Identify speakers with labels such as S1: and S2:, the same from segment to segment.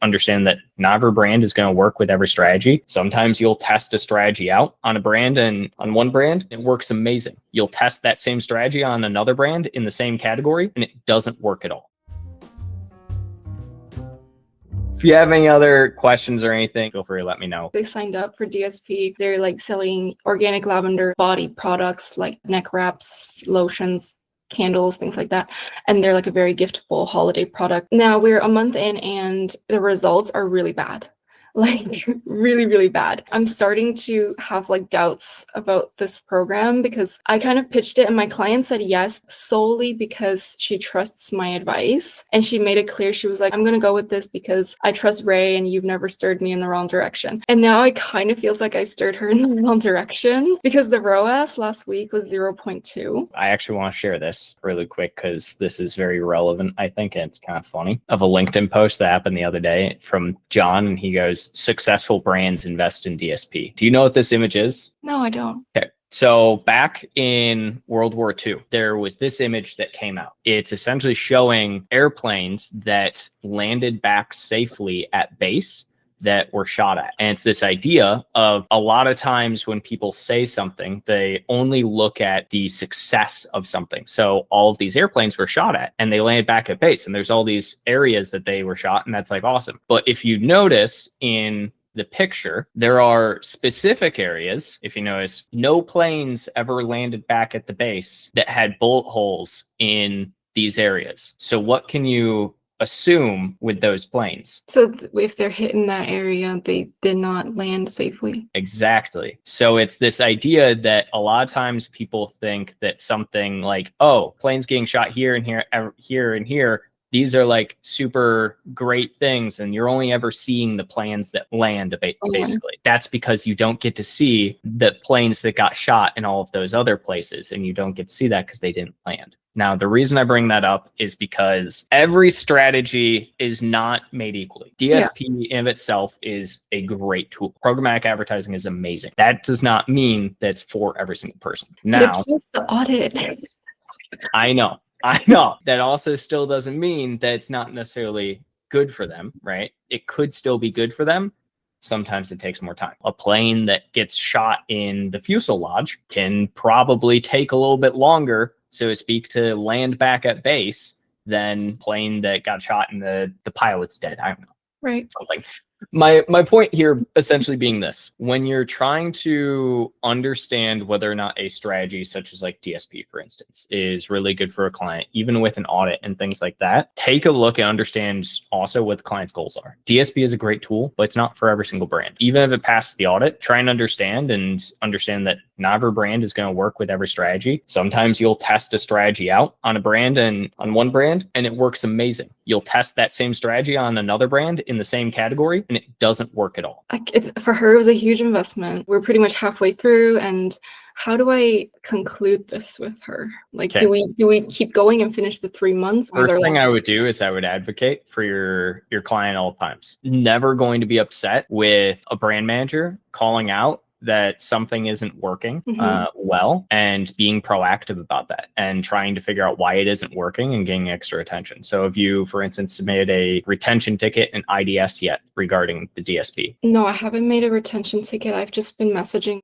S1: Understand that not every brand is going to work with every strategy. Sometimes you'll test a strategy out on a brand, and on one brand, it works amazing. You'll test that same strategy on another brand in the same category, and it doesn't work at all. If you have any other questions or anything, feel free to let me know.
S2: They signed up for DSP. They're like selling organic lavender body products like neck wraps, lotions, candles, things like that. And they're like a very giftable holiday product. Now we're a month in and the results are really bad. Like really, really bad. I'm starting to have like doubts about this program because I kind of pitched it and my client said yes solely because she trusts my advice. And she made it clear, she was like, I'm going to go with this because I trust Ray and you've never stirred me in the wrong direction. And now it kind of feels like I stirred her in the wrong direction because the ROAS last week was 0.2.
S1: I actually want to share this really quick because this is very relevant, I think, and it's kind of funny. Of a LinkedIn post that happened the other day from John, and he goes, successful brands invest in DSP. Do you know what this image is?
S2: No, I don't.
S1: Okay. So back in World War II, there was this image that came out. It's essentially showing airplanes that landed back safely at base that were shot at. And it's this idea of a lot of times when people say something, they only look at the success of something. So all of these airplanes were shot at and they landed back at base, and there's all these areas that they were shot, and that's like awesome. But if you notice in the picture, there are specific areas, if you notice, no planes ever landed back at the base that had bullet holes in these areas. So what can you assume with those planes?
S2: So if they're hitting that area, they did not land safely.
S1: Exactly. So it's this idea that a lot of times people think that something like, oh, planes getting shot here and here, here and here, these are like super great things, and you're only ever seeing the planes that land, basically. That's because you don't get to see the planes that got shot in all of those other places, and you don't get to see that because they didn't land. Now, the reason I bring that up is because every strategy is not made equally. DSP in of itself is a great tool. Programmatic advertising is amazing. That does not mean that it's for every single person. Now,
S2: the audit.
S1: I know. That also still doesn't mean that it's not necessarily good for them, right? It could still be good for them. Sometimes it takes more time. A plane that gets shot in the fuselage can probably take a little bit longer, so to speak, to land back at base than plane that got shot and the pilot's dead. I don't know.
S2: Right.
S1: Something. My point here essentially being this: when you're trying to understand whether or not a strategy such as like DSP, for instance, is really good for a client, even with an audit and things like that, take a look and understand also what the client's goals are. DSP is a great tool, but it's not for every single brand. Even if it passes the audit, try and understand that not every brand is going to work with every strategy. Sometimes you'll test a strategy out on a brand and on one brand, and it works amazing. You'll test that same strategy on another brand in the same category, and it doesn't work at all.
S2: For her, it was a huge investment. We're pretty much halfway through, and how do I conclude this with her? Like, okay. do we keep going and finish the 3 months?
S1: First thing I would do is I would advocate for your client all times. Never going to be upset with a brand manager calling out that something isn't working well, and being proactive about that and trying to figure out why it isn't working and getting extra attention. So if you, for instance, made a retention ticket and IDS yet regarding the DSP?
S2: No, I haven't made a retention ticket. I've just been messaging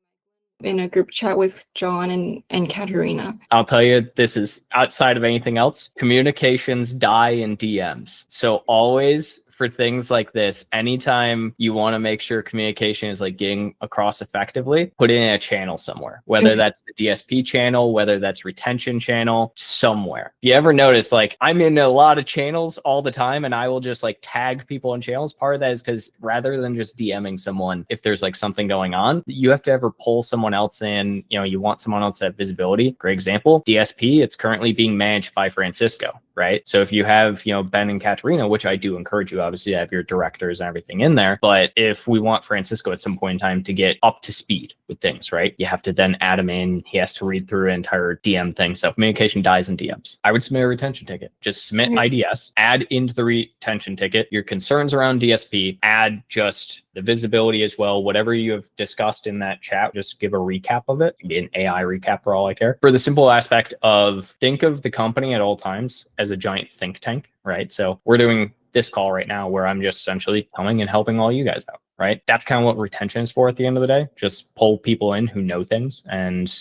S2: in a group chat with John and Katerina.
S1: I'll tell you, this is outside of anything else. Communications die in DMs. So always, for things like this, anytime you want to make sure communication is like getting across effectively, put it in a channel somewhere, whether that's the DSP channel, whether that's retention channel, somewhere. You ever notice, like, I'm in a lot of channels all the time, and I will just like tag people in channels. Part of that is because rather than just DMing someone, if there's like something going on, you have to ever pull someone else in. You know, you want someone else to have visibility. Great example, DSP, it's currently being managed by Francisco, right? So if you have, Ben and Katerina, which I do encourage you, obviously, to have your directors and everything in there. But if we want Francisco at some point in time to get up to speed with things, right, you have to then add him in. He has to read through an entire DM thing. So communication dies in DMs. I would submit a retention ticket. Just submit IDS, add into the retention ticket your concerns around DSP, add just the visibility as well. Whatever you have discussed in that chat, just give a recap of it. Be an AI recap for all I care. For the simple aspect of think of the company at all times as a giant think tank, right? So we're doing this call right now where I'm just essentially coming and helping all you guys out, right? That's kind of what retention is for at the end of the day. Just pull people in who know things and,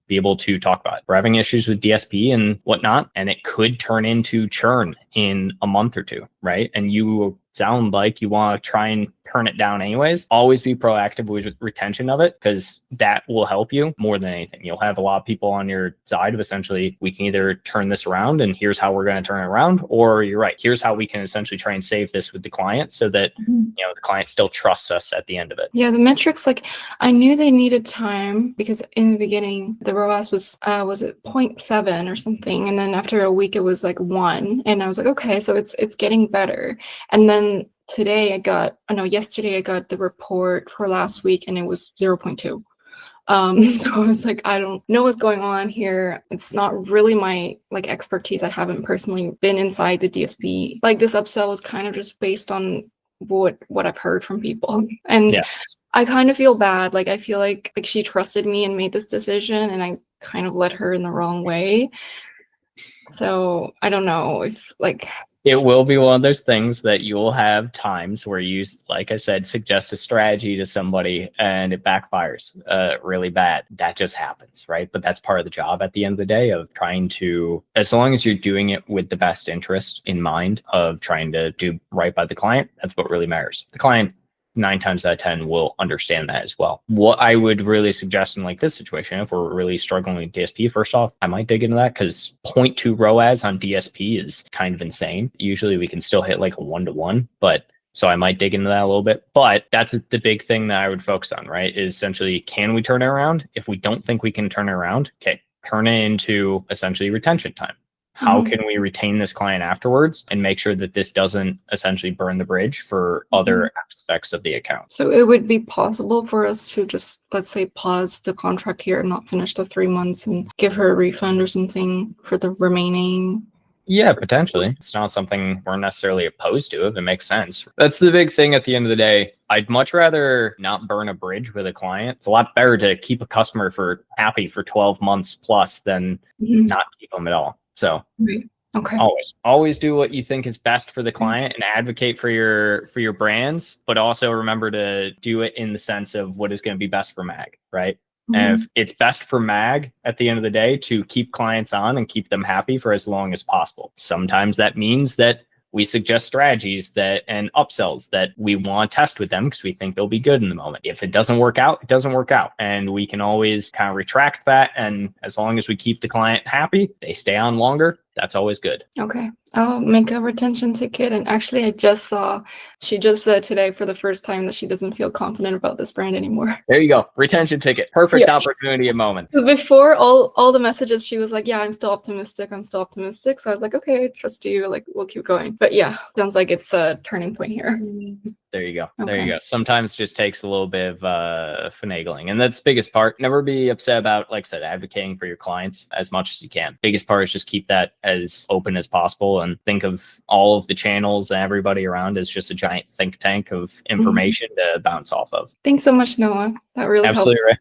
S1: be able to talk about it. We're having issues with DSP and whatnot, and it could turn into churn in a month or two, right? And you sound like you want to try and turn it down anyways. Always be proactive with retention of it, because that will help you more than anything. You'll have a lot of people on your side of essentially, we can either turn this around and here's how we're going to turn it around, or you're right, here's how we can essentially try and save this with the client so that the client still trusts us at the end of it.
S2: Yeah, the metrics, like I knew they needed time, because in the beginning the ROAS was it 0.7 or something, and then after a week it was like 1, and I was like, okay, so it's getting better. And then yesterday I got the report for last week and it was 0.2. So I was like, I don't know what's going on here. It's not really my expertise. I haven't personally been inside the DSP. Like, this upsell was kind of just based on what I've heard from people. And yeah. I kind of feel bad. Like, I feel like she trusted me and made this decision, and I kind of led her in the wrong way. So I don't know if
S1: it will be one of those things that you will have times where you, like I said, suggest a strategy to somebody and it backfires really bad. That just happens, right? But that's part of the job at the end of the day, of trying to, as long as you're doing it with the best interest in mind of trying to do right by the client, that's what really matters. The client 9 times out of 10 will understand that as well. What I would really suggest in this situation, if we're really struggling with DSP, first off, I might dig into that, because 0.2 ROAS on DSP is kind of insane. Usually we can still hit a 1-to-1, but so I might dig into that a little bit. But that's the big thing that I would focus on, right? Is essentially, can we turn it around? If we don't think we can turn it around, okay, turn it into essentially retention time. How can we retain this client afterwards and make sure that this doesn't essentially burn the bridge for other aspects of the account?
S2: So it would be possible for us to just, let's say, pause the contract here and not finish the 3 months and give her a refund or something for the remaining?
S1: Yeah, potentially. It's not something we're necessarily opposed to if it makes sense. That's the big thing at the end of the day. I'd much rather not burn a bridge with a client. It's a lot better to keep a customer happy for 12 months plus than not keep them at all. So
S2: okay.
S1: Always do what you think is best for the client and advocate for your brands, but also remember to do it in the sense of what is going to be best for MAG, right? And if it's best for MAG at the end of the day to keep clients on and keep them happy for as long as possible. Sometimes that means that we suggest strategies and upsells that we want to test with them because we think they'll be good in the moment. If it doesn't work out, it doesn't work out. And we can always kind of retract that. And as long as we keep the client happy, they stay on longer. That's always good.
S2: Okay. I'll make a retention ticket. And actually, I just saw, she just said today for the first time that she doesn't feel confident about this brand anymore.
S1: There you go. Retention ticket. Perfect opportunity at moment.
S2: Before all the messages, she was like, yeah, I'm still optimistic. So I was like, okay, I trust you. We'll keep going. But yeah, sounds like it's a turning point here.
S1: There you go. Okay. There you go. Sometimes it just takes a little bit of finagling. And that's the biggest part. Never be upset about, like I said, advocating for your clients as much as you can. Biggest part is just keep that as open as possible and think of all of the channels and everybody around as just a giant think tank of information to bounce off of.
S2: Thanks so much, Noah. That really helps.
S1: Right.